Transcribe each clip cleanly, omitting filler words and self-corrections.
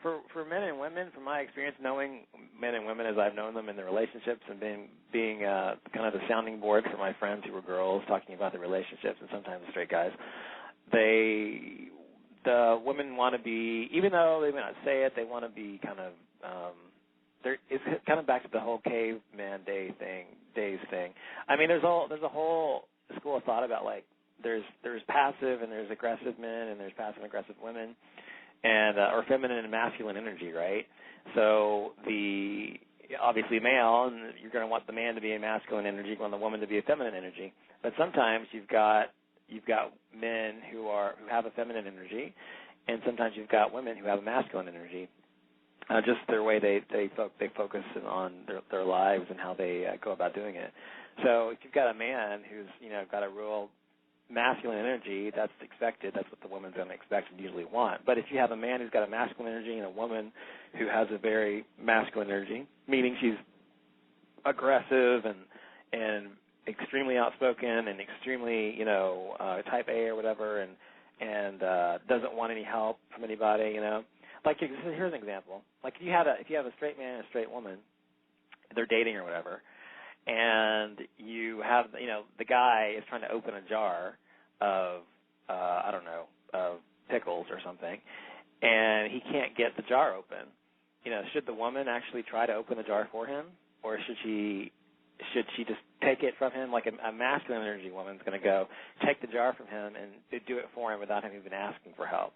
for men and women, from my experience knowing men and women as I've known them in their relationships and being kind of the sounding board for my friends who were girls talking about their relationships and sometimes the straight guys, the women want to be, even though they may not say it, they want to be kind of it's kind of back to the whole caveman days thing. I mean, there's a whole school of thought about like there's passive and there's aggressive men and there's passive and aggressive women, and or feminine and masculine energy, right? So obviously male, and you're going to want the man to be a masculine energy, you want the woman to be a feminine energy. But sometimes you've got men who have a feminine energy, and sometimes you've got women who have a masculine energy. Just their way they focus on their lives and how they go about doing it. So if you've got a man who's got a real masculine energy, that's expected. That's what the woman's going to expect and usually want. But if you have a man who's got a masculine energy and a woman who has a very masculine energy, meaning she's aggressive and extremely outspoken and extremely type A or whatever, and doesn't want any help from anybody, Like here's an example. Like if you have a straight man and a straight woman, they're dating or whatever, and you have the guy is trying to open a jar of of pickles or something, and he can't get the jar open. Should the woman actually try to open the jar for him, or should she just take it from him? Like a masculine energy woman's going to go take the jar from him and do it for him without him even asking for help.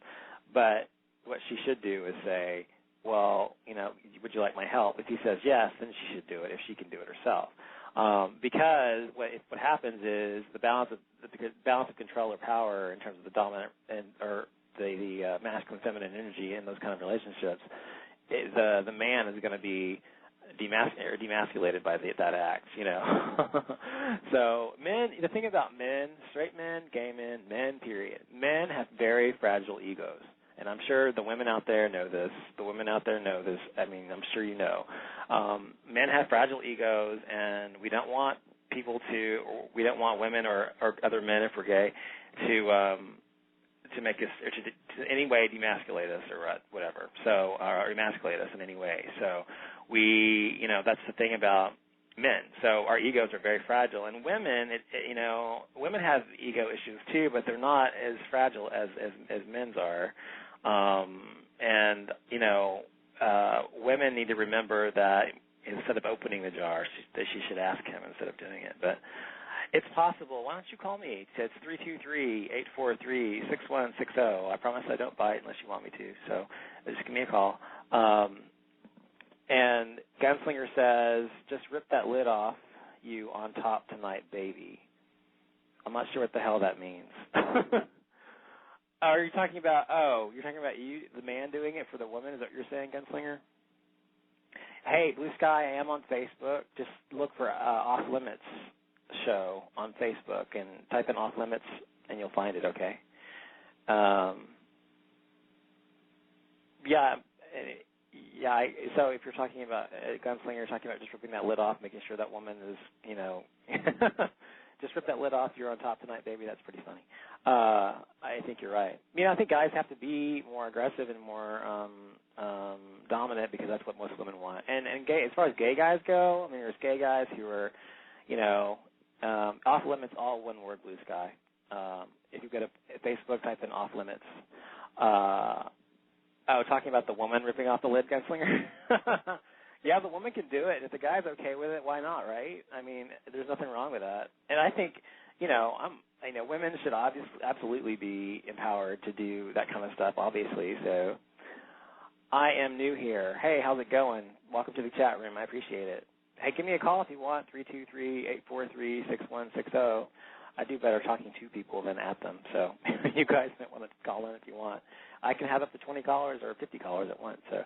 But what she should do is say, well, would you like my help? If he says yes, then she should do it if she can do it herself. Because what happens is the balance of control or power in terms of the dominant or the masculine feminine energy in those kind of relationships, the man is going to be demasculated by that act, So men, the thing about men, straight men, gay men, period, men have very fragile egos. And I'm sure the women out there know this. I mean, I'm sure men have fragile egos, and we don't want we don't want women or other men, if we're gay, to make us, or to in any way demasculate us or whatever. So, or emasculate us in any way. So that's the thing about men. So our egos are very fragile, and women, women have ego issues too, but they're not as fragile as men's are. Women need to remember that instead of opening the jar, that she should ask him instead of doing it. But it's possible. Why don't you call me? It's 323-843-6160. I promise I don't bite unless you want me to. So just give me a call. And Gunslinger says, just rip that lid off you on top tonight, baby. I'm not sure what the hell that means. You're talking about you, the man doing it for the woman? Is that what you're saying, Gunslinger? Hey, Blue Sky, I am on Facebook. Just look for Off Limits Show on Facebook and type in Off Limits and you'll find it, okay? So if you're talking about Gunslinger, you're talking about just ripping that lid off, making sure that woman is, just rip that lid off, you're on top tonight, baby. That's pretty funny. I think you're right. I think guys have to be more aggressive and more dominant because that's what most women want. And gay, as far as gay guys go, there's gay guys who are, off limits, all one word, Blue Sky. If you go to Facebook, type in off limits. Talking about the woman ripping off the lid, Gunslinger? Yeah, the woman can do it. If the guy's okay with it, why not, right? There's nothing wrong with that. And I think, women should absolutely be empowered to do that kind of stuff, obviously. So I am new here. Hey, how's it going? Welcome to the chat room. I appreciate it. Hey, give me a call if you want, 323-843-6160. I do better talking to people than at them, so you guys might want to call in if you want. I can have up to 20 callers or 50 callers at once. So,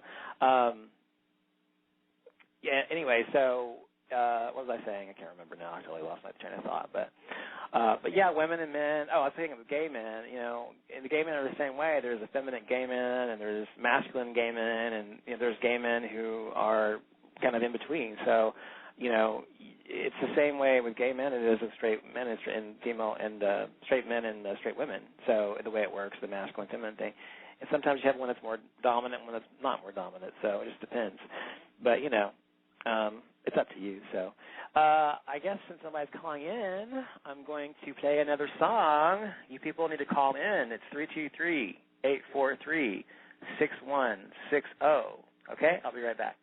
anyway, so what was I saying? I can't remember now. I totally lost my train of thought. But yeah, women and men. I was thinking of gay men. And the gay men are the same way. There's effeminate gay men, and there's masculine gay men, and there's gay men who are kind of in between. So, it's the same way with gay men as it is with straight men and female and straight men and straight women. So the way it works, the masculine feminine thing. And sometimes you have one that's more dominant and one that's not more dominant, so it just depends. But, it's up to you. So I guess since somebody's calling in, I'm going to play another song. You people need to call in. It's 323-843-6160. Okay? I'll be right back.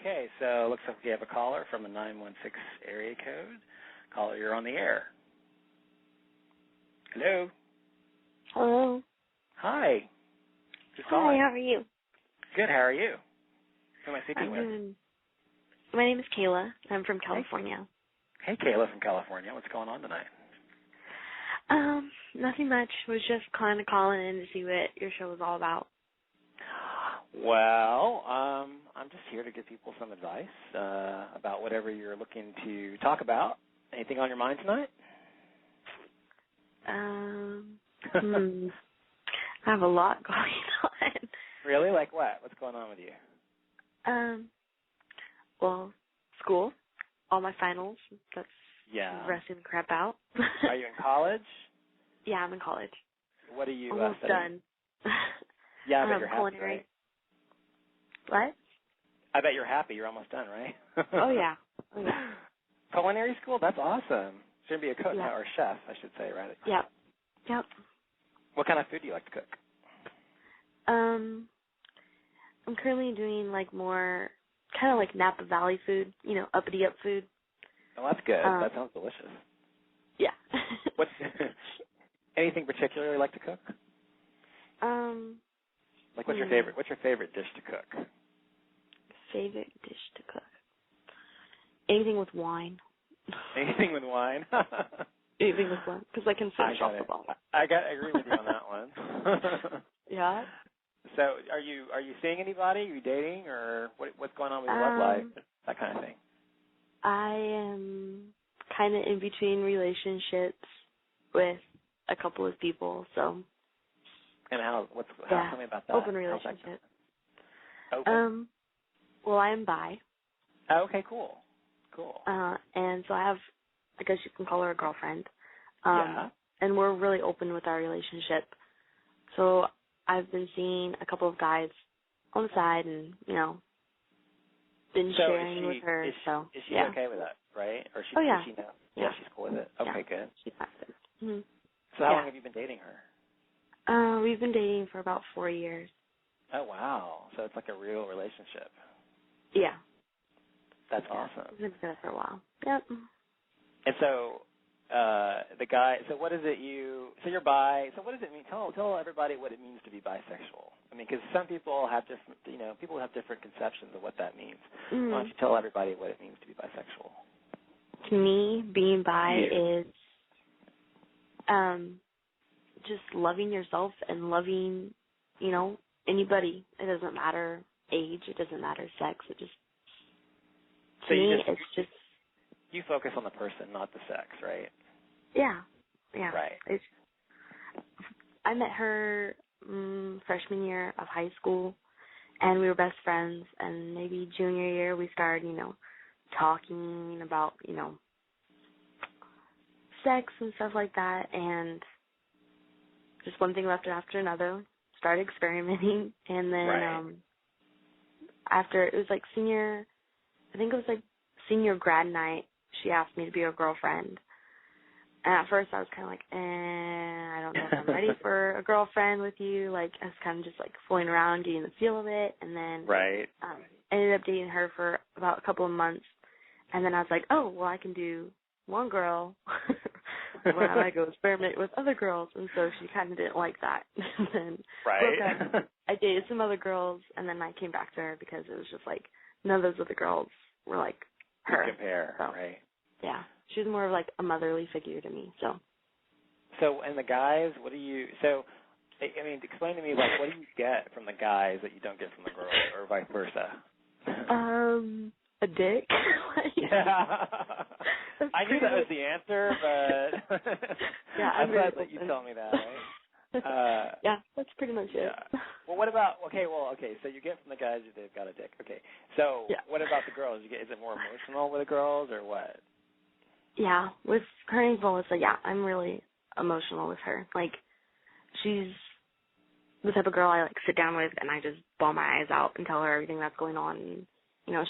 Okay, so looks like we have a caller from the 916 area code. Caller, you're on the air. Hello. Hello. Hi. Who's Hi, calling? how are you? Good, how are you? Who am I speaking with? My name is Kayla. I'm from California. Hey, Kayla from California. What's going on tonight? Nothing much. Was just kind of calling in to see what your show was all about. Well, I'm just here to give people some advice about whatever you're looking to talk about. Anything on your mind tonight? I have a lot going on. Really? Like what? What's going on with you? Well, school, all my finals. That's resting the crap out. Are you in college? Yeah, I'm in college. What are you almost studying? done. Yeah, I bet you're happy, culinary. right? What? I bet you're happy. You're almost done, right? Oh, yeah. Oh, yeah. Culinary school? That's awesome. Shouldn't be a cook now, or chef, I should say, right? Yep. What kind of food do you like to cook? I'm currently doing more kind of like Napa Valley food, uppity up food. Oh, that's good. That sounds delicious. Yeah. What's anything particular you like to cook? What's your favorite? What's your favorite dish to cook? Favorite dish to cook? Anything with wine. Anything with wine? Anything with wine, because I can finish off the bottle. I agree with you on that one. Yeah. So, are you seeing anybody? Are you dating, or what's going on with your love life? That kind of thing. I am kind of in between relationships with a couple of people, so. And tell me about that. Open relationship. Open? Well, I am bi. Oh, okay, cool. And so I have, I guess you can call her a girlfriend. Yeah. And we're really open with our relationship. So I've been seeing a couple of guys on the side and, been sharing with her. Is she okay with that, right? Or oh, yeah. Does she know? Yeah, she's cool with it. Okay, good. She's fine with it. Mm-hmm. So how long have you been dating her? We've been dating for about 4 years. Oh, wow. So it's like a real relationship. Yeah. That's awesome. We've been together for a while. Yep. And so the guy. So what is it you? So you're bi. So what does it mean? Tell everybody what it means to be bisexual. I mean, because some people have different. People have different conceptions of what that means. Mm. Why don't you tell everybody what it means to be bisexual? To me, being bi is just loving yourself and loving, anybody. It doesn't matter age. It doesn't matter sex. It just, to me, it's just. You focus on the person, not the sex, right? Yeah. Right. I met her freshman year of high school, and we were best friends. And maybe junior year, we started, talking about, sex and stuff like that. And just one thing left after another. Started experimenting, and then after it was like senior grad night, she asked me to be her girlfriend. And at first I was kind of like, I don't know if I'm ready for a girlfriend with you. Like, I was kind of just like fooling around, getting the feel of it. And then ended up dating her for about a couple of months. And then I was like, oh, well, I can do one girl when I go experiment with other girls. And so she kind of didn't like that. And then I dated some other girls, and then I came back to her because it was just like none of those other girls were like her. Compare, so, right? Yeah. She was more of like a motherly figure to me. So and the guys, what do you? So, I mean, explain to me, like, what do you get from the guys that you don't get from the girls, or vice versa? A dick. Yeah. I knew that was the answer, but yeah, I'm glad that you tell me that, right? Yeah, that's pretty much it. Well, what about, okay, so you get from the guys that they've got a dick. Okay, so what about the girls? Is it more emotional with the girls, or what? Yeah, with her and Melissa, I'm really emotional with her. Like, she's the type of girl I, like, sit down with and I just bawl my eyes out and tell her everything that's going on. And,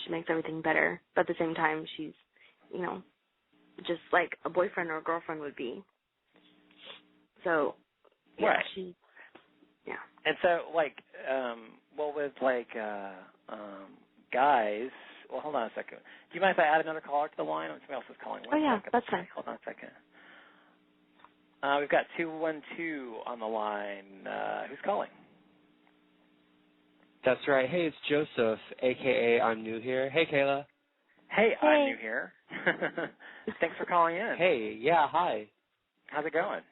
she makes everything better. But at the same time, she's, just like a boyfriend or a girlfriend would be. So, she, And so, like, with, like, guys, well, hold on a second. Do you mind if I add another caller to the line? Somebody else is calling. One second. That's fine. Hold on a second. We've got 212 on the line. Who's calling? That's right. Hey, it's Joseph, a.k.a. I'm New Here. Hey, Kayla. Hey, I'm New Here. Thanks for calling in. Hey, yeah, hi. How's it going?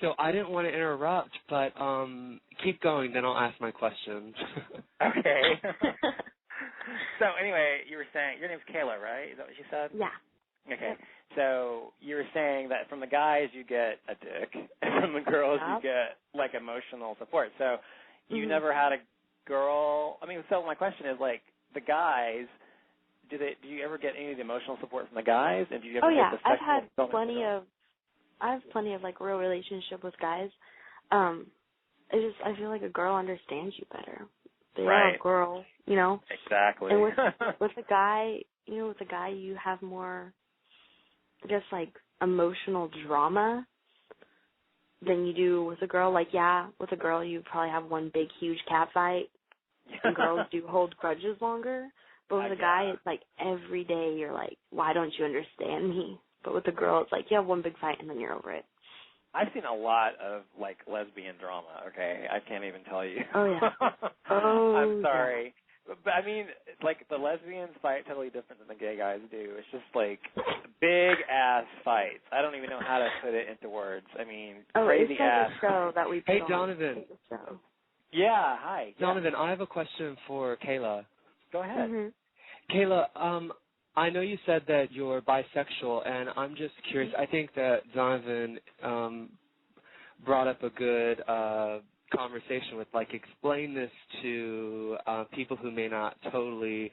So I didn't want to interrupt, but keep going, then I'll ask my questions. Okay. So anyway, you were saying, your name's Kayla, right? Is that what you said? Yeah. Okay. So you were saying that from the guys you get a dick, and from the girls you get, like, emotional support. So you never had a girl, so my question is, like, the guys, do you ever get any of the emotional support from the guys? And do you ever get the sexual I have plenty of like real relationship with guys. I feel like a girl understands you better. They are a girl, Exactly. And with a guy, you have more, I guess, like emotional drama than you do with a girl. Like, with a girl you probably have one big huge cat fight. And girls do hold grudges longer. But with a guy, it's like every day you're like, why don't you understand me? But with a girl, it's like you have one big fight and then you're over it. I've seen a lot of, like, lesbian drama, okay? I can't even tell you. Oh, yeah. I'm sorry. Yeah. But, like, the lesbians fight totally different than the gay guys do. It's just, like, big-ass fights. I don't even know how to put it into words. Crazy-ass. It's like a show that we put Hey, on. Donovan. Yeah, hi. Donovan, I have a question for Kayla. Go ahead. Mm-hmm. Kayla, I know you said that you're bisexual, and I'm just curious. I think that Donovan brought up a good conversation with, like, explain this to people who may not totally,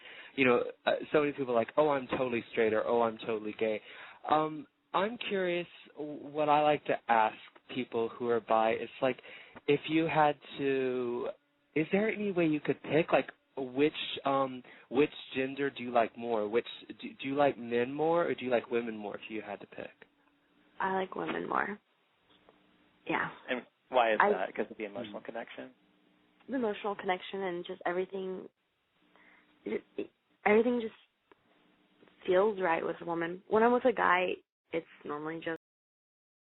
so many people are like, oh, I'm totally straight, or oh, I'm totally gay. I'm curious, what I like to ask people who are bi is, like, if you had to, is there any way you could pick, like, which gender do you like more? Do you like men more, or do you like women more if you had to pick? I like women more. Yeah. And why is that? Because of the emotional connection? The emotional connection and just everything just feels right with a woman. When I'm with a guy, it's normally just